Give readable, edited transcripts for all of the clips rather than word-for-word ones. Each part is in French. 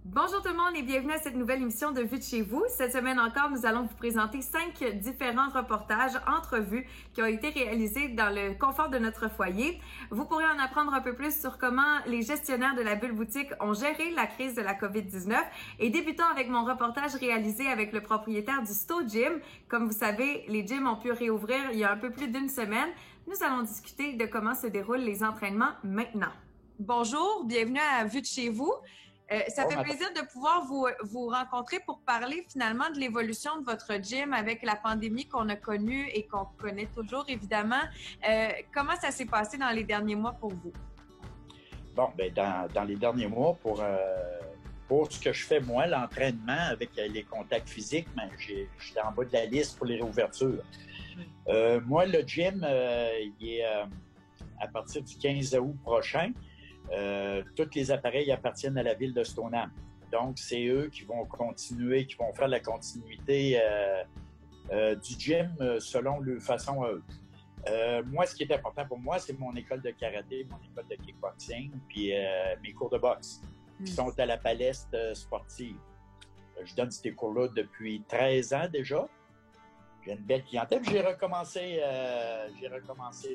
Bonjour tout le monde et bienvenue à cette nouvelle émission de Vue de chez vous. Cette semaine encore, nous allons vous présenter 5 différents reportages, entrevues qui ont été réalisés dans le confort de notre foyer. Vous pourrez en apprendre un peu plus sur comment les gestionnaires de la Bulle Boutique ont géré la crise de la COVID-19. Et débutons avec mon reportage réalisé avec le propriétaire du Sto Gym. Comme vous savez, les gyms ont pu réouvrir il y a un peu plus d'une semaine. Nous allons discuter de comment se déroulent les entraînements maintenant. Bonjour, bienvenue à Vue de chez vous. Ça fait plaisir de pouvoir vous rencontrer pour parler finalement de l'évolution de votre gym avec la pandémie qu'on a connue et qu'on connaît toujours, évidemment. Comment ça s'est passé dans les derniers mois pour vous? Bon, ben dans les derniers mois, pour ce que je fais, moi, l'entraînement avec les contacts physiques, ben, j'étais en bas de la liste pour les réouvertures. Moi, le gym, il est à partir du 15 août prochain. Tous les appareils appartiennent à la ville de Stoneham. Donc, c'est eux qui vont continuer, qui vont faire la continuité du gym selon leur façon à eux. Moi, ce qui est important pour moi, c'est mon école de karaté, mon école de kickboxing, puis mes cours de boxe qui sont à la Paleste sportive. Je donne ces cours-là depuis 13 ans déjà. J'ai une belle clientèle. J'ai recommencé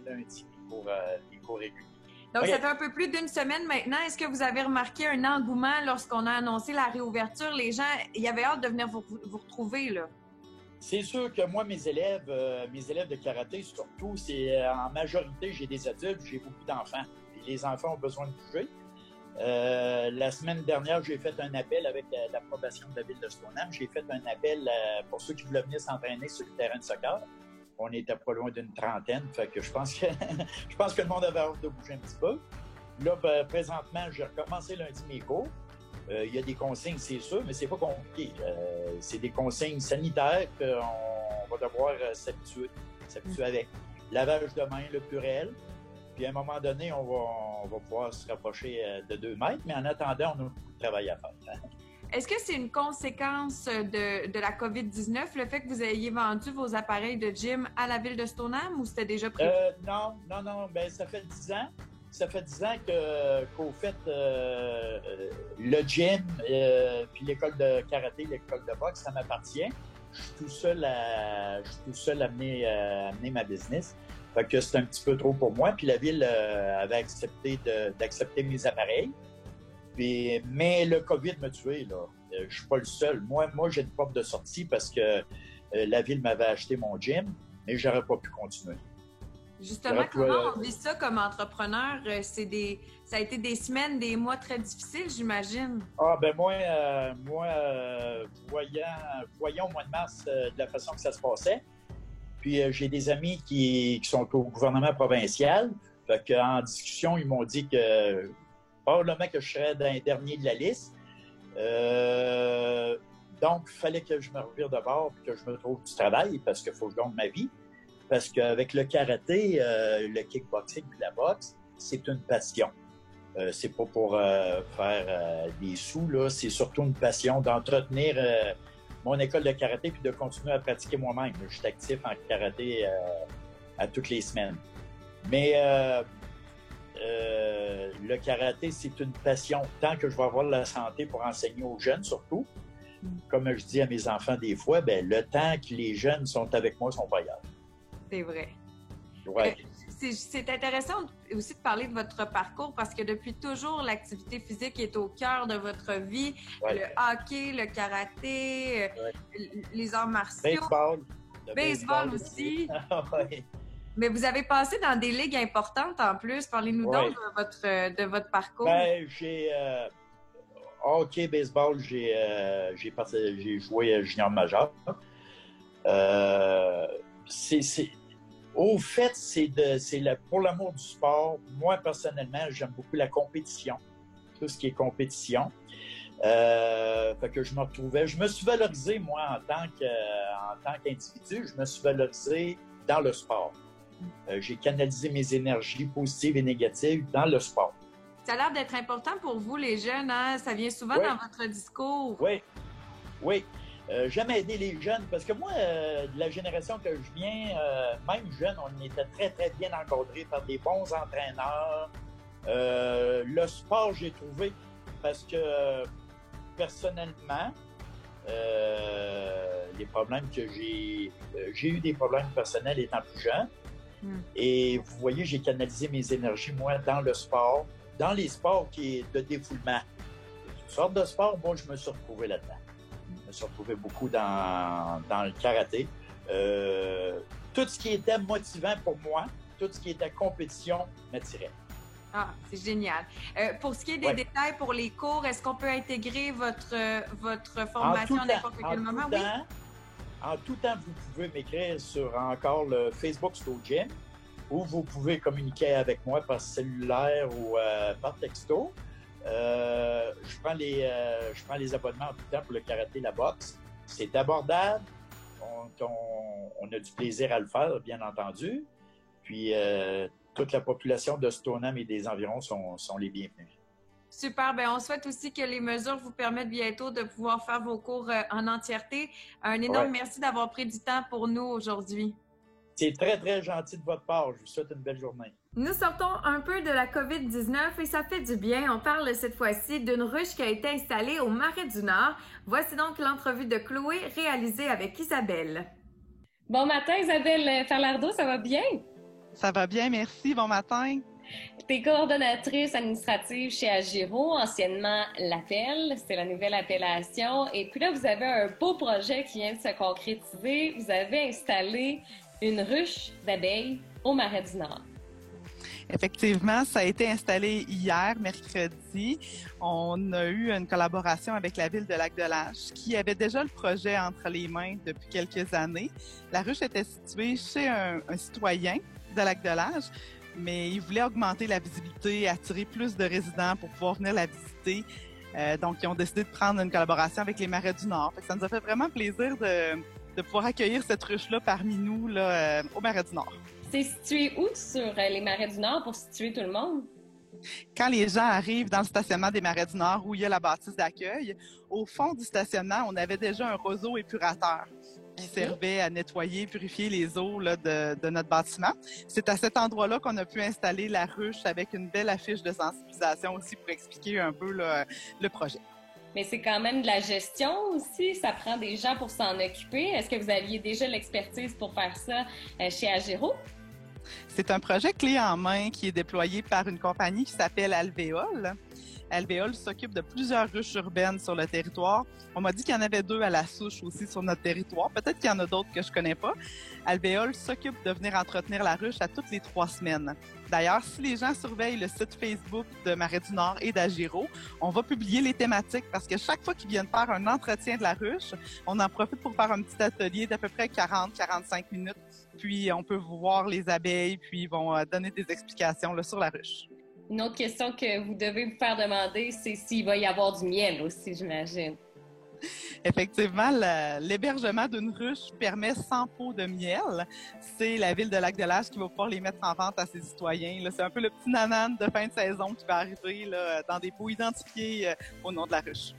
lundi pour les cours réguliers. Donc, ça fait un peu plus d'une semaine maintenant. Est-ce que vous avez remarqué un engouement lorsqu'on a annoncé la réouverture? Les gens, il y avait hâte de venir vous retrouver, là. C'est sûr que moi, mes élèves de karaté, surtout, c'est en majorité, j'ai des adultes, j'ai beaucoup d'enfants. Et les enfants ont besoin de bouger. La semaine dernière, j'ai fait un appel avec l'approbation de la ville de Stoneham. J'ai fait un appel pour ceux qui voulaient venir s'entraîner sur le terrain de soccer. On n'était pas loin d'une trentaine, fait que je pense que le monde avait hâte de bouger un petit peu. Là, présentement, j'ai recommencé lundi mes cours. Il y a des consignes, c'est sûr, mais c'est pas compliqué. C'est des consignes sanitaires qu'on va devoir s'habituer avec. Lavage de main le plus réel. Puis à un moment donné, on va pouvoir se rapprocher de 2 mètres, mais en attendant, on a beaucoup de travail à faire. Est-ce que c'est une conséquence de la COVID-19, le fait que vous ayez vendu vos appareils de gym à la ville de Stoneham ou c'était déjà prévu? Non. Ben, ça fait 10 ans. Ça fait 10 ans qu'au fait, le gym, puis l'école de karaté, l'école de boxe, ça m'appartient. Je suis tout seul à mener ma business. Fait que c'est un petit peu trop pour moi. Puis la ville avait accepté d'accepter mes appareils. Mais le COVID m'a tué, là. Je suis pas le seul. Moi, j'ai une porte de sortie parce que la ville m'avait acheté mon gym, mais j'aurais pas pu continuer. Justement, comment on vit ça comme entrepreneur? Ça a été des semaines, des mois très difficiles, j'imagine. Ah, ben moi, voyant au mois de mars de la façon que ça se passait, puis j'ai des amis qui sont au gouvernement provincial. Fait qu'en discussion, ils m'ont dit que probablement que je serais dans les derniers de la liste. Donc, il fallait que je me revire de bord et que je me trouve du travail parce qu'il faut que je gagne ma vie. Parce qu'avec le karaté, le kickboxing et la boxe, c'est une passion. C'est pas pour faire des sous, là. C'est surtout une passion d'entretenir mon école de karaté puis de continuer à pratiquer moi-même. Je suis actif en karaté à toutes les semaines. Mais le karaté, c'est une passion. Tant que je vais avoir la santé pour enseigner aux jeunes, surtout, comme je dis à mes enfants des fois, ben le temps que les jeunes sont avec moi, ils sont pas ailleurs. C'est vrai. Ouais. C'est intéressant aussi de parler de votre parcours parce que depuis toujours, l'activité physique est au cœur de votre vie. Ouais. Le hockey, le karaté, les arts martiaux. Baseball aussi. Ouais. Mais vous avez passé dans des ligues importantes en plus. Parlez-nous donc de votre parcours. Ben, j'ai hockey, baseball, j'ai joué junior majeur. Au fait, pour l'amour du sport. Moi, personnellement, j'aime beaucoup la compétition. Tout ce qui est compétition. Fait que je me suis valorisé, moi, en tant qu'individu, je me suis valorisé dans le sport. J'ai canalisé mes énergies positives et négatives dans le sport. Ça a l'air d'être important pour vous, les jeunes, hein? Ça vient souvent dans votre discours. Oui. J'aime aider les jeunes parce que moi, de la génération que je viens, même jeune, on était très, très bien encadrés par des bons entraîneurs. Le sport, j'ai trouvé parce que personnellement, les problèmes que j'ai eu des problèmes personnels étant plus jeune. Et vous voyez, j'ai canalisé mes énergies, moi, dans le sport, dans les sports qui est de défoulement. Toutes sortes de sports, moi, je me suis retrouvé là-dedans. Je me suis retrouvé beaucoup dans le karaté. Tout ce qui était motivant pour moi, tout ce qui était compétition, m'attirait. Ah, c'est génial. Pour ce qui est des détails pour les cours, est-ce qu'on peut intégrer votre formation à n'importe quel moment? Oui. En tout temps, vous pouvez m'écrire sur encore le Facebook Slow Gym ou vous pouvez communiquer avec moi par cellulaire ou par texto. Je prends les abonnements en tout temps pour le karaté, la boxe. C'est abordable. On a du plaisir à le faire, bien entendu. Puis, toute la population de Stoneham et des environs sont les bienvenus. Super. Bien, on souhaite aussi que les mesures vous permettent bientôt de pouvoir faire vos cours en entièreté. Un énorme merci d'avoir pris du temps pour nous aujourd'hui. C'est très, très gentil de votre part. Je vous souhaite une belle journée. Nous sortons un peu de la COVID-19 et ça fait du bien. On parle cette fois-ci d'une ruche qui a été installée au Marais du Nord. Voici donc l'entrevue de Chloé réalisée avec Isabelle. Bon matin, Isabelle Ferlardeau, ça va bien? Ça va bien, merci. Bon matin. Tu es coordonnatrice administrative chez Agiro, anciennement l'Appel. C'est la nouvelle appellation. Et puis là, vous avez un beau projet qui vient de se concrétiser. Vous avez installé une ruche d'abeilles au Marais du Nord. Effectivement, ça a été installé hier, mercredi. On a eu une collaboration avec la ville de Lac-de-Lage qui avait déjà le projet entre les mains depuis quelques années. La ruche était située chez un citoyen de Lac-de-Lage, mais il voulait augmenter la visibilité, attirer plus de résidents pour pouvoir venir la visiter. Donc, ils ont décidé de prendre une collaboration avec les Marais du Nord. Ça nous a fait vraiment plaisir de pouvoir accueillir cette ruche-là parmi nous là, au Marais du Nord. C'est situé où sur les Marais du Nord pour situer tout le monde? Quand les gens arrivent dans le stationnement des Marais du Nord où il y a la bâtisse d'accueil, au fond du stationnement, on avait déjà un roseau épurateur qui servait à nettoyer et purifier les eaux là, de notre bâtiment. C'est à cet endroit-là qu'on a pu installer la ruche avec une belle affiche de sensibilisation aussi pour expliquer un peu là, le projet. Mais c'est quand même de la gestion aussi, ça prend des gens pour s'en occuper. Est-ce que vous aviez déjà l'expertise pour faire ça chez Agiro? C'est un projet clé en main qui est déployé par une compagnie qui s'appelle Alvéole. Alvéole s'occupe de plusieurs ruches urbaines sur le territoire. On m'a dit qu'il y en avait 2 à la souche aussi sur notre territoire. Peut-être qu'il y en a d'autres que je connais pas. Alvéole s'occupe de venir entretenir la ruche à toutes les 3 semaines. D'ailleurs, si les gens surveillent le site Facebook de Marais du Nord et d'Agiro, on va publier les thématiques parce que chaque fois qu'ils viennent faire un entretien de la ruche, on en profite pour faire un petit atelier d'à peu près 40-45 minutes. Puis, on peut voir les abeilles, puis ils vont donner des explications là, sur la ruche. Une autre question que vous devez vous faire demander, c'est s'il va y avoir du miel aussi, j'imagine. Effectivement, l'hébergement d'une ruche permet 100 pots de miel. C'est la ville de Lac-de-Lage qui va pouvoir les mettre en vente à ses citoyens. C'est un peu le petit nanan de fin de saison qui va arriver là, dans des pots identifiés au nom de la ruche.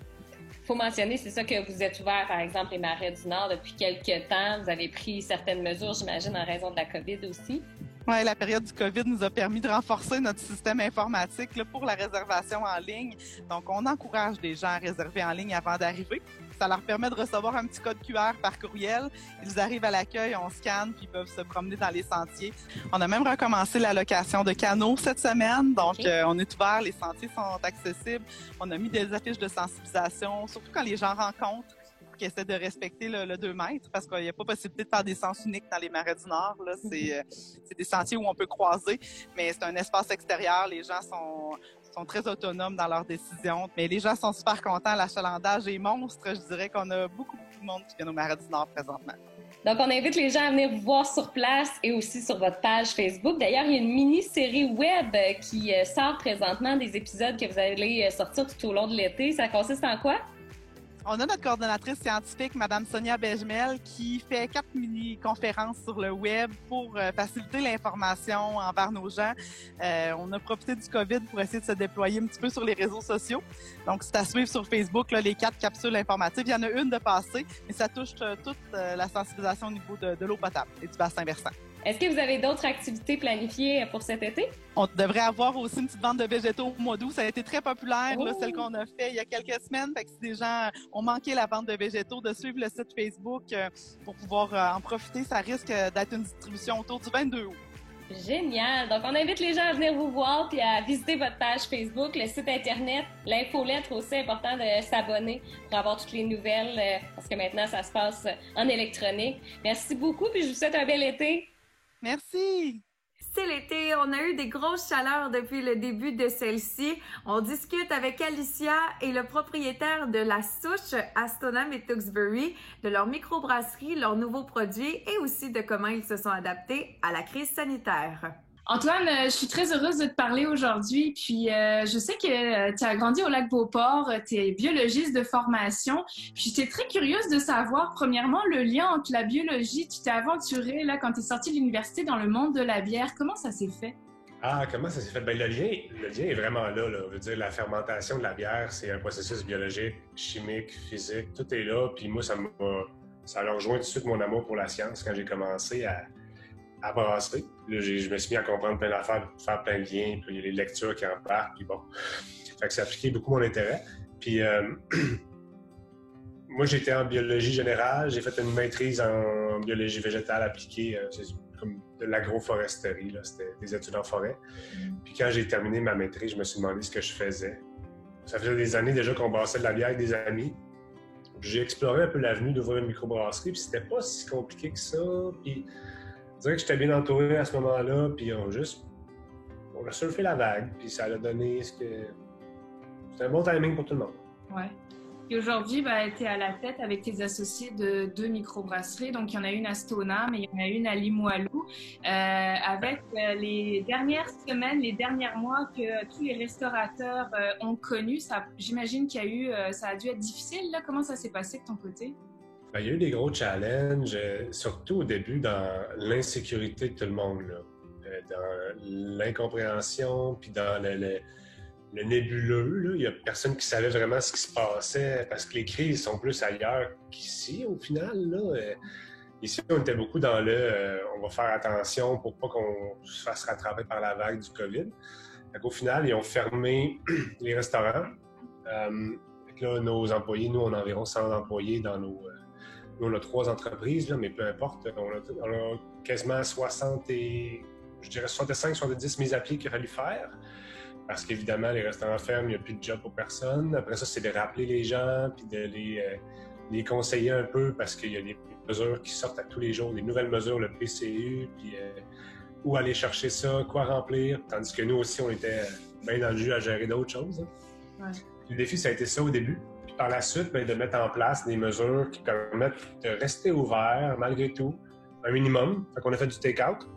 Il faut mentionner, c'est ça que vous êtes ouvert, par exemple, les Marais du Nord depuis quelques temps. Vous avez pris certaines mesures, j'imagine, en raison de la COVID aussi. Oui, la période du COVID nous a permis de renforcer notre système informatique là, pour la réservation en ligne. Donc, on encourage les gens à réserver en ligne avant d'arriver. Ça leur permet de recevoir un petit code QR par courriel. Ils arrivent à l'accueil, on scanne, puis ils peuvent se promener dans les sentiers. On a même recommencé la location de canots cette semaine. Donc, on est ouvert, les sentiers sont accessibles. On a mis des affiches de sensibilisation, surtout quand les gens rencontrent, qui essaient de respecter le 2 mètres, parce qu'il n'y a pas possibilité de faire des sens uniques dans les Marais du Nord. Là. C'est des sentiers où on peut croiser, mais c'est un espace extérieur. Les gens sont très autonomes dans leurs décisions. Mais les gens sont super contents. L'achalandage est monstre. Je dirais qu'on a beaucoup de monde qui vient au Marais du Nord présentement. Donc, on invite les gens à venir vous voir sur place et aussi sur votre page Facebook. D'ailleurs, il y a une mini-série web qui sort présentement, des épisodes que vous allez sortir tout au long de l'été. Ça consiste en quoi? On a notre coordonnatrice scientifique, Mme Sonia Bejmel, qui fait 4 mini-conférences sur le web pour faciliter l'information envers nos gens. On a profité du COVID pour essayer de se déployer un petit peu sur les réseaux sociaux. Donc, c'est à suivre sur Facebook, là, les 4 capsules informatives. Il y en a une de passée, mais ça touche toute la sensibilisation au niveau de l'eau potable et du bassin versant. Est-ce que vous avez d'autres activités planifiées pour cet été? On devrait avoir aussi une petite vente de végétaux au mois d'août. Ça a été très populaire, Oh! là, celle qu'on a fait il y a quelques semaines. Fait que si des gens ont manqué la vente de végétaux, de suivre le site Facebook pour pouvoir en profiter, ça risque d'être une distribution autour du 22 août. Génial! Donc, on invite les gens à venir vous voir puis à visiter votre page Facebook, le site Internet, l'infolettre aussi, important de s'abonner pour avoir toutes les nouvelles parce que maintenant, ça se passe en électronique. Merci beaucoup puis je vous souhaite un bel été. Merci! C'est l'été, on a eu des grosses chaleurs depuis le début de celle-ci. On discute avec Alicia et le propriétaire de La Souche à Stoneham et Tewksbury, de leur microbrasserie, leurs nouveaux produits et aussi de comment ils se sont adaptés à la crise sanitaire. Antoine, je suis très heureuse de te parler aujourd'hui. Puis, je sais que tu as grandi au Lac-Beauport, tu es biologiste de formation. Puis, j'étais très curieuse de savoir, premièrement, le lien entre la biologie. Tu t'es aventuré, là, quand tu es sorti de l'université, dans le monde de la bière. Comment ça s'est fait? Ah, comment ça s'est fait? Bien, le lien est vraiment là. Je veux dire, la fermentation de la bière, c'est un processus biologique, chimique, physique. Tout est là. Puis moi, ça a rejoint tout de suite mon amour pour la science quand j'ai commencé à brasser. Là, je me suis mis à comprendre plein d'affaires, faire plein de liens, puis il y a les lectures qui en partent, puis bon. Fait que ça a piqué beaucoup mon intérêt. Puis moi, j'étais en biologie générale, j'ai fait une maîtrise en biologie végétale appliquée, c'est comme de l'agroforesterie, là, c'était des études en forêt. Puis quand j'ai terminé ma maîtrise, je me suis demandé ce que je faisais. Ça faisait des années déjà qu'on brassait de la bière avec des amis. J'ai exploré un peu l'avenue d'ouvrir une microbrasserie, puis c'était pas si compliqué que ça, puis je dirais que j'étais bien entouré à ce moment-là, puis on a surfé la vague, puis ça a donné ce que... C'était un bon timing pour tout le monde. Ouais. Et aujourd'hui, tu es à la tête avec tes associés de 2 microbrasseries. Donc, il y en a une à Stoneham et il y en a une à Limoilou. Avec les dernières semaines, les derniers mois que tous les restaurateurs ont connus, j'imagine ça a dû être difficile. Là. Comment ça s'est passé de ton côté? Il y a eu des gros challenges, surtout au début dans l'insécurité de tout le monde, là. Dans l'incompréhension, puis dans le nébuleux. Là. Il n'y a personne qui savait vraiment ce qui se passait parce que les crises sont plus ailleurs qu'ici, au final. Là. Ici, on était beaucoup dans on va faire attention pour pas qu'on se fasse rattraper par la vague du COVID. Au final, ils ont fermé les restaurants. Là, nos employés, nous, on a environ 100 employés dans nous, on a 3 entreprises, là, mais peu importe. On a quasiment 65-70 mises à pied qu'il a fallu faire. Parce qu'évidemment, les restaurants ferment, il n'y a plus de job pour personne. Après ça, c'est de rappeler les gens, puis de les conseiller un peu, parce qu'il y a des mesures qui sortent à tous les jours, des nouvelles mesures, le PCU, puis où aller chercher ça, quoi remplir. Tandis que nous aussi, on était bien dans le jus à gérer d'autres choses. Hein. Ouais. Le défi, ça a été ça au début. Par la suite, de mettre en place des mesures qui permettent de rester ouvert malgré tout, un minimum. Fait qu'on a fait du take-out.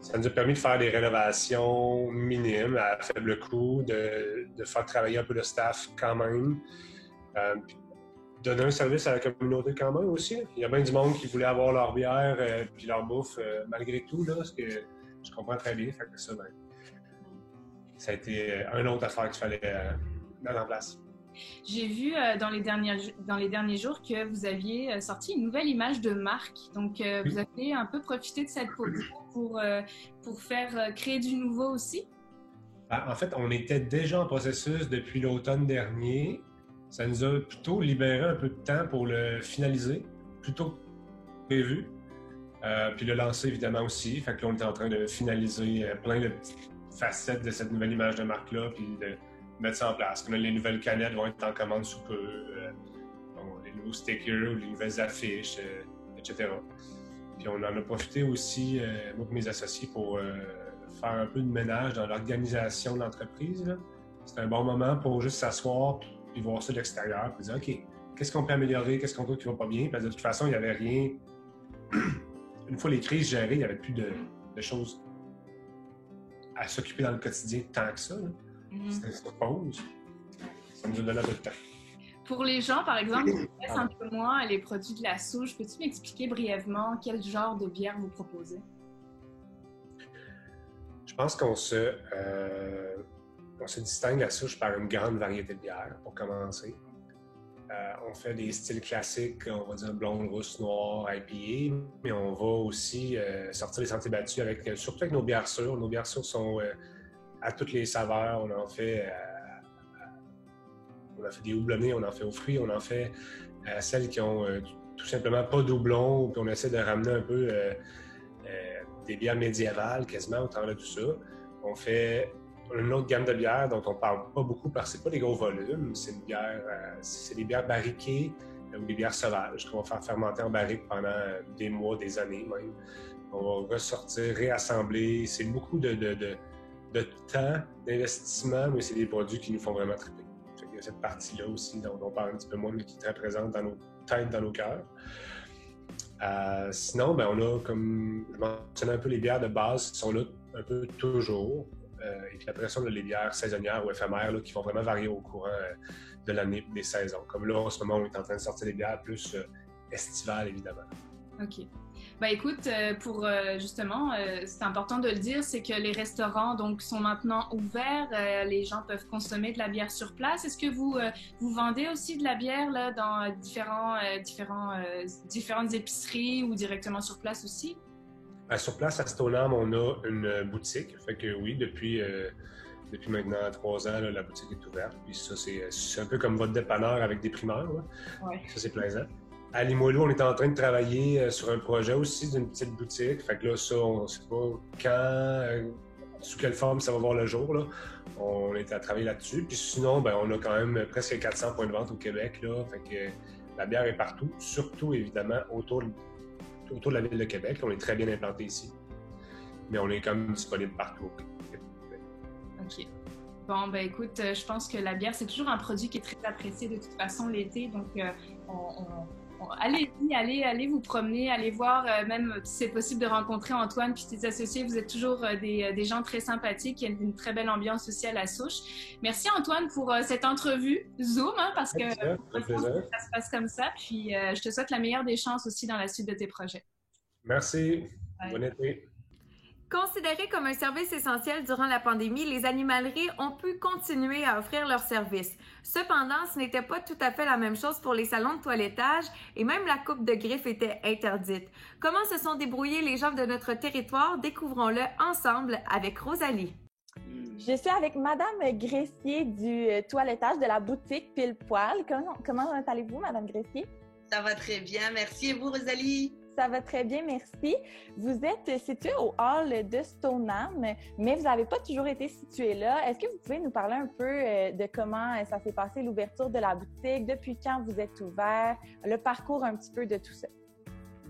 Ça nous a permis de faire des rénovations minimes à faible coût, de faire travailler un peu le staff quand même, donner un service à la communauté quand même aussi. Il y a bien du monde qui voulait avoir leur bière puis leur bouffe malgré tout, là, ce que je comprends très bien. Fait que ça a été une autre affaire qu'il fallait mettre en place. J'ai vu dans les derniers jours que vous aviez sorti une nouvelle image de marque. Donc, vous avez un peu profité de cette position pour faire créer du nouveau aussi? En fait, on était déjà en processus depuis l'automne dernier. Ça nous a plutôt libéré un peu de temps pour le finaliser, plutôt que prévu. Puis le lancer, évidemment, aussi. Fait que là, on est en train de finaliser plein de petites facettes de cette nouvelle image de marque-là, puis de mettre ça en place. Comme les nouvelles canettes vont être en commande sous peu, les nouveaux stickers, les nouvelles affiches, etc. Puis on en a profité aussi, moi et mes associés, pour faire un peu de ménage dans l'organisation de l'entreprise. C'est un bon moment pour juste s'asseoir puis voir ça de l'extérieur, puis dire OK, qu'est-ce qu'on peut améliorer, qu'est-ce qu'on trouve qui va pas bien. Parce que de toute façon, il n'y avait rien. Une fois les crises gérées, il n'y avait plus de choses à s'occuper dans le quotidien tant que ça. C'était sur pause. Ça nous a donné un peu de temps. Pour les gens, par exemple, qui connaissent un peu moins les produits de la souche, peux-tu m'expliquer brièvement quel genre de bière vous proposez? Je pense qu'on se distingue la souche par une grande variété de bières, pour commencer. On fait des styles classiques, on va dire blonde, rousse, noire, IPA, mais on va aussi sortir les sentiers battus, surtout avec nos bières sûres. Nos bières sûres sont à toutes les saveurs. On fait des houblonnés, on en fait aux fruits, on en fait celles qui ont tout simplement pas de houblon, puis on essaie de ramener un peu des bières médiévales quasiment au travers de tout ça. On fait une autre gamme de bières dont on parle pas beaucoup parce que c'est pas des gros volumes. C'est des bières barriquées ou des bières sauvages qu'on va faire fermenter en barrique pendant des mois, des années même. On va ressortir, réassembler. C'est beaucoup de temps, d'investissement, mais c'est des produits qui nous font vraiment triper. Il y a cette partie-là aussi dont on parle un petit peu moins, mais qui est très présente dans nos têtes, dans nos cœurs. Sinon, on a, comme je mentionnais un peu, les bières de base qui sont là un peu toujours. Et puis après ça, on a les bières saisonnières ou éphémères là, qui vont vraiment varier au courant de l'année des saisons. Comme là, en ce moment, on est en train de sortir des bières plus estivales, évidemment. OK. Écoute, justement, c'est important de le dire, c'est que les restaurants donc sont maintenant ouverts. Les gens peuvent consommer de la bière sur place. Est-ce que vous vendez aussi de la bière là, dans différentes épiceries ou directement sur place aussi? Sur place, à Stoneham, on a une boutique. Fait que oui, depuis maintenant 3 ans, là, la boutique est ouverte. Puis ça, c'est un peu comme votre dépanneur avec des primeurs. Ouais. Ça, c'est plaisant. À Limoilou, on est en train de travailler sur un projet aussi d'une petite boutique. Fait que là, ça, on ne sait pas quand, sous quelle forme ça va voir le jour. Là. On est à travailler là-dessus. Puis sinon, on a quand même presque 400 points de vente au Québec. Là. Fait que la bière est partout, surtout évidemment autour de la ville de Québec. On est très bien implanté ici. Mais on est quand même disponible partout. OK. Bon, écoute, je pense que la bière, c'est toujours un produit qui est très apprécié de toute façon l'été. Donc, allez vous promener, allez voir, même si c'est possible de rencontrer Antoine puis tes associés. Vous êtes toujours des gens très sympathiques. Il y a une très belle ambiance aussi à la souche. Merci Antoine pour cette entrevue Zoom, parce que ça se passe comme ça. Puis, je te souhaite la meilleure des chances aussi dans la suite de tes projets. Merci. Bon été. Considérés comme un service essentiel durant la pandémie, les animaleries ont pu continuer à offrir leurs services. Cependant, ce n'était pas tout à fait la même chose pour les salons de toilettage et même la coupe de griffes était interdite. Comment se sont débrouillés les gens de notre territoire? Découvrons-le ensemble avec Rosalie. Je suis avec Madame Gressier du toilettage de la boutique Pile Poil. Comment allez-vous, Madame Gressier? Ça va très bien, merci. Et vous, Rosalie? Ça va très bien, merci. Vous êtes située au hall de Stoneham, mais vous n'avez pas toujours été située là. Est-ce que vous pouvez nous parler un peu de comment ça s'est passé, l'ouverture de la boutique, depuis quand vous êtes ouvert, le parcours un petit peu de tout ça?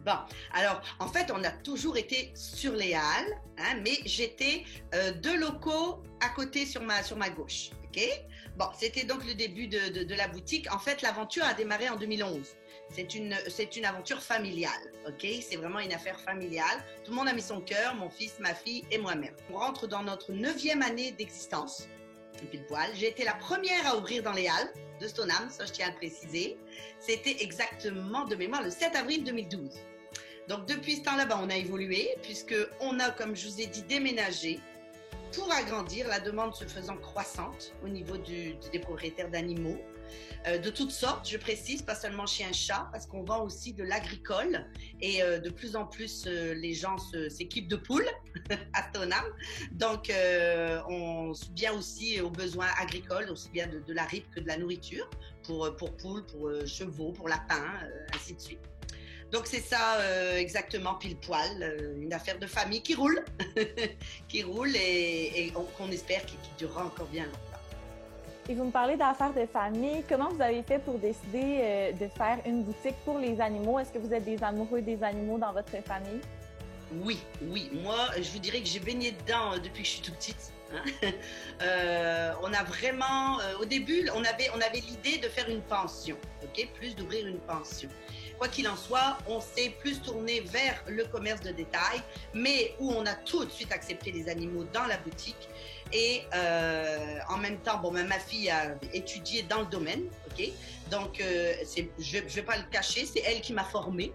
Bon, alors, en fait, on a toujours été sur les halles, mais j'étais 2 locaux à côté sur ma gauche, OK? Bon, c'était donc le début de la boutique. En fait, l'aventure a démarré en 2011. C'est une aventure familiale, OK? C'est vraiment une affaire familiale. Tout le monde a mis son cœur, mon fils, ma fille et moi-même. On rentre dans notre 9e année d'existence, Pile Poil. J'ai été la première à ouvrir dans les halles de Stoneham, ça je tiens à le préciser. C'était exactement de mémoire le 7 avril 2012. Donc depuis ce temps-là, on a évolué puisqu'on a, comme je vous ai dit, déménagé pour agrandir, la demande se faisant croissante au niveau des propriétaires d'animaux. De toutes sortes, je précise, pas seulement chien-chat, parce qu'on vend aussi de l'agricole et de plus en plus les gens s'équipent de poules à Stoneham. Donc on vient aussi aux besoins agricoles, aussi bien de la ripe que de la nourriture pour poules, pour chevaux, pour lapins, ainsi de suite. Donc c'est ça exactement Pile Poil, une affaire de famille qui roule, qui roule et qu'on espère qu'il durera encore bien longtemps. Et vous me parlez d'affaires de famille. Comment vous avez fait pour décider de faire une boutique pour les animaux? Est-ce que vous êtes des amoureux des animaux dans votre famille? Oui. Moi, je vous dirais que j'ai baigné dedans depuis que je suis toute petite. On a vraiment, au début, on avait l'idée de faire une pension, ok, plus d'ouvrir une pension. quoi qu'il en soit, on s'est plus tourné vers le commerce de détail, mais où on a tout de suite accepté les animaux dans la boutique. Et en même temps, bon, ma fille a étudié dans le domaine, ok. Donc, je vais pas le cacher, c'est elle qui m'a formée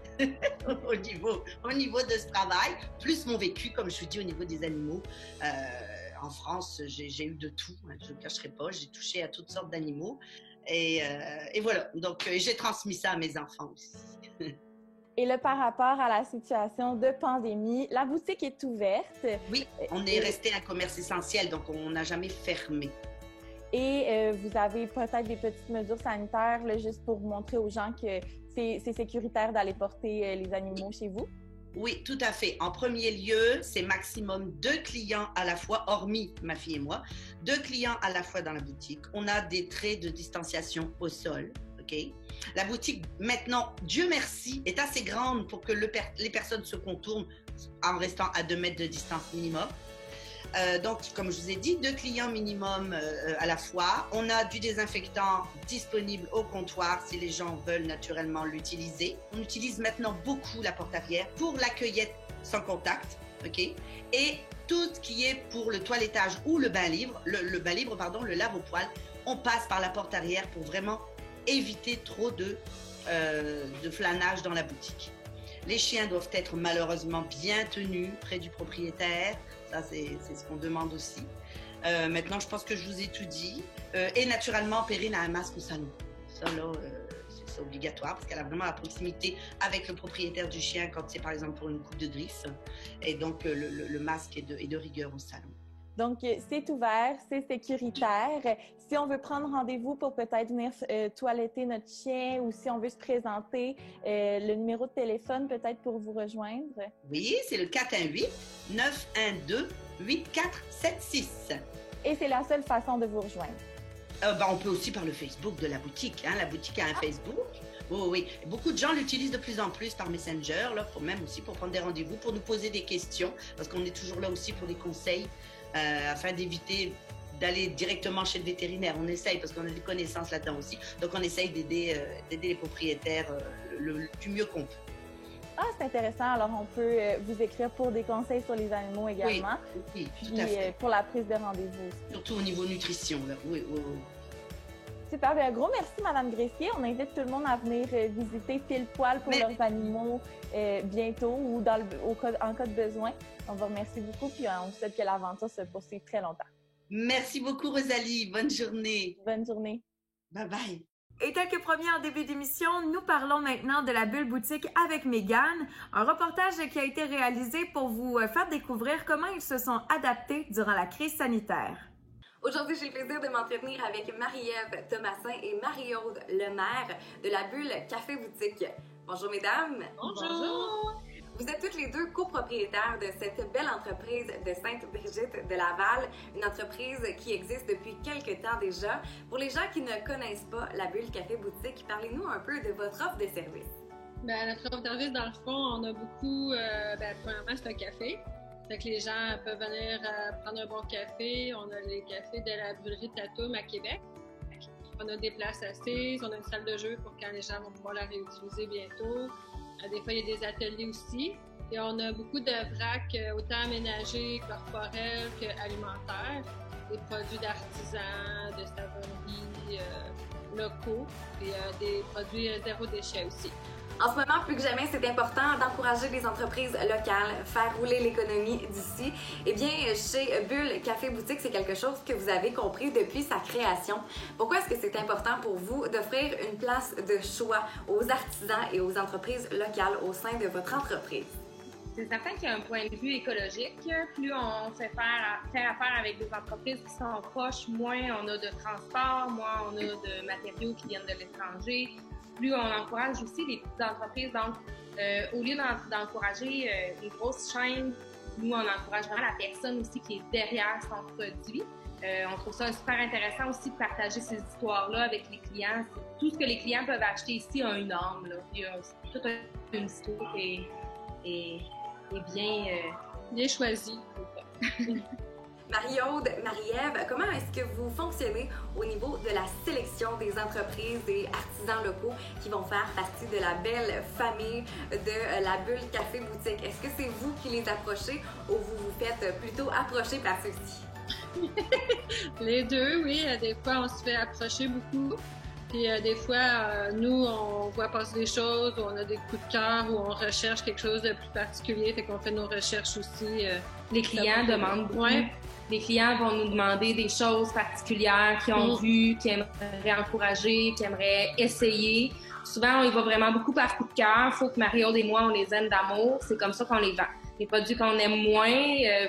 au niveau de ce travail, plus mon vécu, comme je vous dis, au niveau des animaux. En France, j'ai eu de tout, hein, je ne le cacherai pas, j'ai touché à toutes sortes d'animaux. Et voilà, donc j'ai transmis ça à mes enfants aussi. Et là, par rapport à la situation de pandémie, la boutique est ouverte. Oui, on est resté un commerce essentiel, donc on n'a jamais fermé. Et vous avez peut-être des petites mesures sanitaires, là, juste pour montrer aux gens que c'est sécuritaire d'aller porter les animaux chez vous? Oui, tout à fait. En premier lieu, c'est maximum 2 clients à la fois, hormis ma fille et moi, 2 clients à la fois dans la boutique. On a des traits de distanciation au sol. Okay. La boutique, maintenant, Dieu merci, est assez grande pour que les personnes se contournent en restant à 2 mètres de distance minimum. Donc, comme je vous ai dit, 2 clients minimum à la fois. On a du désinfectant disponible au comptoir si les gens veulent naturellement l'utiliser. On utilise maintenant beaucoup la porte arrière pour la cueillette sans contact, ok. Et tout ce qui est pour le toilettage ou le bain libre, le lave au poil, on passe par la porte arrière pour vraiment éviter trop de flânage dans la boutique. Les chiens doivent être malheureusement bien tenus près du propriétaire. Ça, c'est ce qu'on demande aussi. Maintenant, je pense que je vous ai tout dit. Et naturellement, Perrine a un masque au salon. Ça, là, c'est obligatoire parce qu'elle a vraiment la proximité avec le propriétaire du chien quand c'est, par exemple, pour une coupe de griffes. Et donc, le masque est de rigueur au salon. Donc, c'est ouvert, c'est sécuritaire. Si on veut prendre rendez-vous pour peut-être venir toiletter notre chien ou si on veut se présenter, le numéro de téléphone peut-être pour vous rejoindre? Oui, c'est le 418-912-8476. Et c'est la seule façon de vous rejoindre? On peut aussi par le Facebook de la boutique. Hein? La boutique a un Facebook. Oh, oui, beaucoup de gens l'utilisent de plus en plus par Messenger, là, même aussi pour prendre des rendez-vous, pour nous poser des questions, parce qu'on est toujours là aussi pour des conseils. Afin d'éviter d'aller directement chez le vétérinaire. On essaye, parce qu'on a des connaissances là-dedans aussi. Donc, on essaye d'aider les propriétaires du mieux qu'on peut. Ah, c'est intéressant. Alors, on peut vous écrire pour des conseils sur les animaux également. Oui, puis, tout à fait. Pour la prise de rendez-vous aussi. Surtout au niveau nutrition. Là. Oui. Super. Un gros merci, Madame Gressier. On invite tout le monde à venir visiter Pile Poil pour leurs animaux bientôt ou en cas de besoin. On vous remercie beaucoup puis on vous souhaite que l'aventure se poursuive très longtemps. Merci beaucoup, Rosalie. Bonne journée. Bonne journée. Bye bye. Et tel que promis en début d'émission, nous parlons maintenant de la Bulle Boutique avec Mégane, un reportage qui a été réalisé pour vous faire découvrir comment ils se sont adaptés durant la crise sanitaire. Aujourd'hui, j'ai le plaisir de m'entretenir avec Marie-Ève Thomasin et Marie-Aude Lemaire de la Bulle Café Boutique. Bonjour mesdames. Bonjour. Vous êtes toutes les deux copropriétaires de cette belle entreprise de Sainte-Brigitte de Laval, une entreprise qui existe depuis quelques temps déjà. Pour les gens qui ne connaissent pas la Bulle Café Boutique, parlez-nous un peu de votre offre de service. Notre offre de service, dans le fond, on a beaucoup, premièrement, c'est un café. Fait que les gens peuvent venir prendre un bon café. On a les cafés de la brûlerie Tatoum à Québec. On a des places assises, on a une salle de jeu pour quand les gens vont pouvoir la réutiliser bientôt. Des fois, il y a des ateliers aussi. Et on a beaucoup de vracs, autant aménagés, corporels qu'alimentaires. Des produits d'artisans, de savonnerie locaux et des produits zéro déchet aussi. En ce moment, plus que jamais, c'est important d'encourager les entreprises locales, faire rouler l'économie d'ici. Eh bien, chez Bulle Café Boutique, c'est quelque chose que vous avez compris depuis sa création. Pourquoi est-ce que c'est important pour vous d'offrir une place de choix aux artisans et aux entreprises locales au sein de votre entreprise? C'est certain qu'il y a un point de vue écologique. Plus on fait faire affaire avec des entreprises qui sont proches, moins on a de transport, moins on a de matériaux qui viennent de l'étranger. Plus on encourage aussi les petites entreprises. Donc, au lieu d'encourager une grosse chaîne, nous, on encourage vraiment la personne aussi qui est derrière son produit. On trouve ça super intéressant aussi de partager ces histoires-là avec les clients. Tout ce que les clients peuvent acheter ici a une âme. Là. Il y a toute une histoire et bien choisie. Marie-Aude, Marie-Ève, comment est-ce que vous fonctionnez au niveau de la sélection des entreprises et artisans locaux qui vont faire partie de la belle famille de la Bulle Café Boutique? Est-ce que c'est vous qui les approchez ou vous vous faites plutôt approcher par ceux-ci? Les deux, oui. Des fois, on se fait approcher beaucoup. Puis des fois, nous, on voit passer des choses, on a des coups de cœur ou on recherche quelque chose de plus particulier. Fait qu'on fait nos recherches aussi. Les clients demandent beaucoup. Ouais. Les clients vont nous demander des choses particulières qu'ils ont vues, qu'ils aimeraient encourager, qu'ils aimeraient essayer. Souvent, on y va vraiment beaucoup par coup de cœur. Il faut que Marie-Aude et moi, on les aime d'amour. C'est comme ça qu'on les vend. Les produits qu'on aime moins,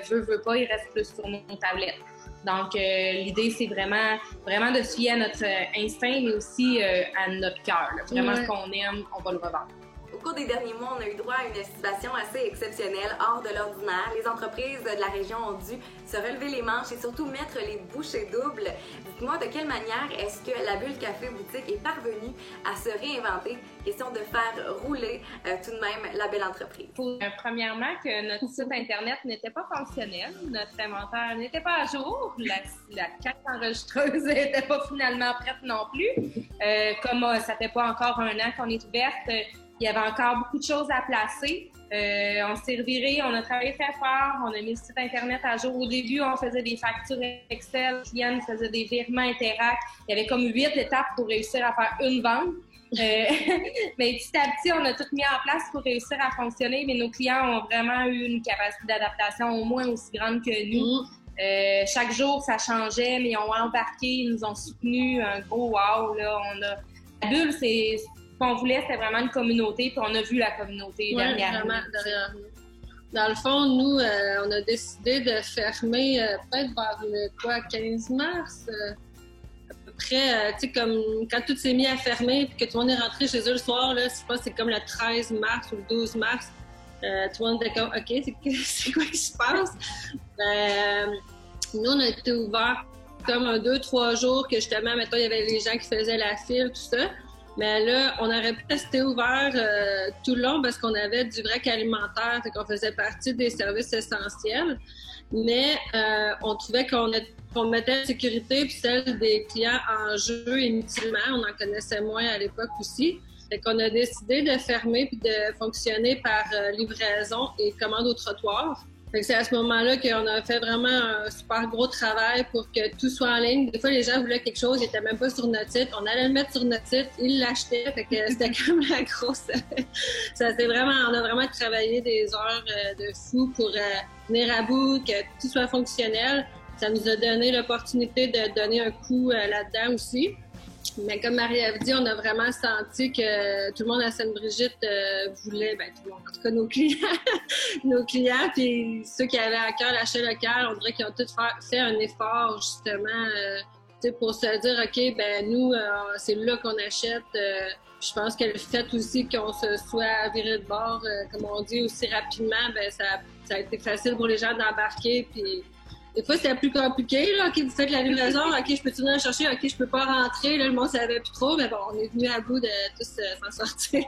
veut pas, ils restent plus sur nos tablettes. Donc, l'idée, c'est vraiment de se fier à notre instinct, mais aussi à notre cœur. Vraiment, ce qu'on aime, on va le revendre. Au cours des derniers mois, on a eu droit à une situation assez exceptionnelle, hors de l'ordinaire. Les entreprises de la région ont dû se relever les manches et surtout mettre les bouchées doubles. Dites-moi, de quelle manière est-ce que la Bulle Café Boutique est parvenue à se réinventer? Question de faire rouler tout de même la belle entreprise. Premièrement, que notre site Internet n'était pas fonctionnel. Notre inventaire n'était pas à jour. La carte enregistreuse n'était pas finalement prête non plus. Comme ça fait pas encore 1 an qu'on est ouverte, il y avait encore beaucoup de choses à placer. On s'est reviré, on a travaillé très fort, on a mis le site Internet à jour. Au début, on faisait des factures Excel, les clients faisaient des virements Interac. Il y avait comme 8 étapes pour réussir à faire une vente. Mais petit à petit, on a tout mis en place pour réussir à fonctionner. Mais nos clients ont vraiment eu une capacité d'adaptation au moins aussi grande que nous. Chaque jour, ça changeait, mais ils ont embarqué, ils nous ont soutenus. Un gros wow, là. La Bulle, c'est... Ce qu'on voulait, c'était vraiment une communauté, puis on a vu la communauté derrière nous. Derrière nous. Dans le fond, nous, on a décidé de fermer peut-être vers le 15 mars, à peu près, tu sais, comme quand tout s'est mis à fermer, puis que tout le monde est rentré chez eux le soir, là, je pense que c'est comme le 13 mars ou le 12 mars, tout le monde était comme, OK, c'est quoi qui se passe? Nous, on a été ouverts comme 2-3 jours que justement, mettons, il y avait les gens qui faisaient la file, tout ça. Mais là, on aurait pu rester ouvert tout le long parce qu'on avait du vrac alimentaire, fait qu'on faisait partie des services essentiels. Mais on trouvait qu'on mettait la sécurité puis celle des clients en jeu inutilement. On en connaissait moins à l'époque aussi. Fait qu'on a décidé de fermer puis de fonctionner par livraison et commande au trottoir. Fait que c'est à ce moment-là qu'on a fait vraiment un super gros travail pour que tout soit en ligne. Des fois, les gens voulaient quelque chose, ils n'étaient même pas sur notre site. On allait le mettre sur notre site, ils l'achetaient. Fait que c'était comme la grosse... on a vraiment travaillé des heures de fou pour venir à bout, que tout soit fonctionnel. Ça nous a donné l'opportunité de donner un coup là-dedans aussi. Mais comme Marie-Ève dit, on a vraiment senti que tout le monde à Sainte-Brigitte voulait, tout le monde, en tout cas nos clients, puis ceux qui avaient à cœur l'achat local, on dirait qu'ils ont tous fait un effort justement pour se dire, OK, nous, c'est là qu'on achète. Je pense que le fait aussi qu'on se soit viré de bord, comme on dit, aussi rapidement, ça a été facile pour les gens d'embarquer, puis des fois, c'était plus compliqué, là. OK, vous faites la livraison. OK, je peux-tu venir chercher? OK, je peux pas rentrer. Là, le monde savait plus trop. Mais bon, on est venu à bout de tous s'en sortir.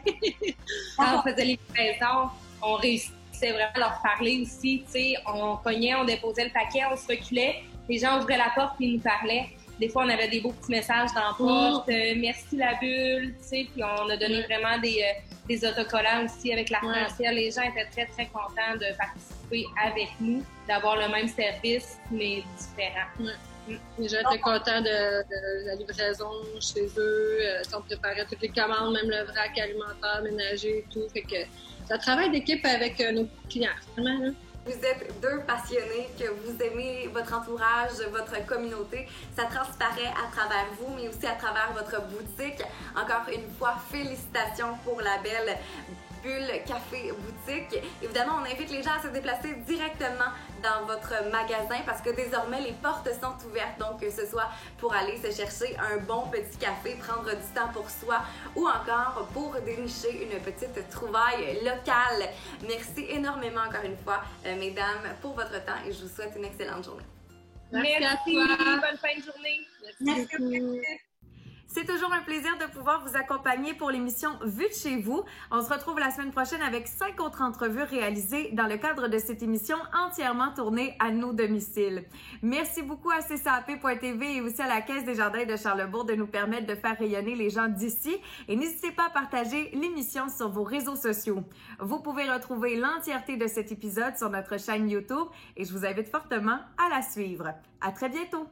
Quand on faisait les livraisons, on réussissait vraiment à leur parler aussi. Tu sais, on cognait, on déposait le paquet, on se reculait. Les gens ouvraient la porte et ils nous parlaient. Des fois, on avait des beaux petits messages dans la porte. Merci la Bulle, tu sais. Puis on a donné vraiment des autocollants aussi avec l'arc-en-ciel. Les gens étaient très, très contents de participer avec nous, d'avoir le même service, mais différent. Les gens étaient contents de la livraison chez eux. On préparait toutes les commandes, même le vrac alimentaire, ménager et tout. Fait que c'est un travail d'équipe avec nos clients, finalement, là. Vous êtes 2 passionnés, que vous aimez votre entourage, votre communauté. Ça transparaît à travers vous, mais aussi à travers votre boutique. Encore une fois, félicitations pour la belle Bulle Café Boutique. Évidemment, on invite les gens à se déplacer directement dans votre magasin parce que désormais, les portes sont ouvertes. Donc, que ce soit pour aller se chercher un bon petit café, prendre du temps pour soi ou encore pour dénicher une petite trouvaille locale. Merci énormément encore une fois, mesdames, pour votre temps et je vous souhaite une excellente journée. Merci à toi. Bonne fin de journée. Merci. C'est toujours un plaisir de pouvoir vous accompagner pour l'émission Vue de chez vous. On se retrouve la semaine prochaine avec 5 autres entrevues réalisées dans le cadre de cette émission entièrement tournée à nos domiciles. Merci beaucoup à CCAP.tv et aussi à la Caisse des Jardins de Charlesbourg de nous permettre de faire rayonner les gens d'ici. Et n'hésitez pas à partager l'émission sur vos réseaux sociaux. Vous pouvez retrouver l'entièreté de cet épisode sur notre chaîne YouTube et je vous invite fortement à la suivre. À très bientôt!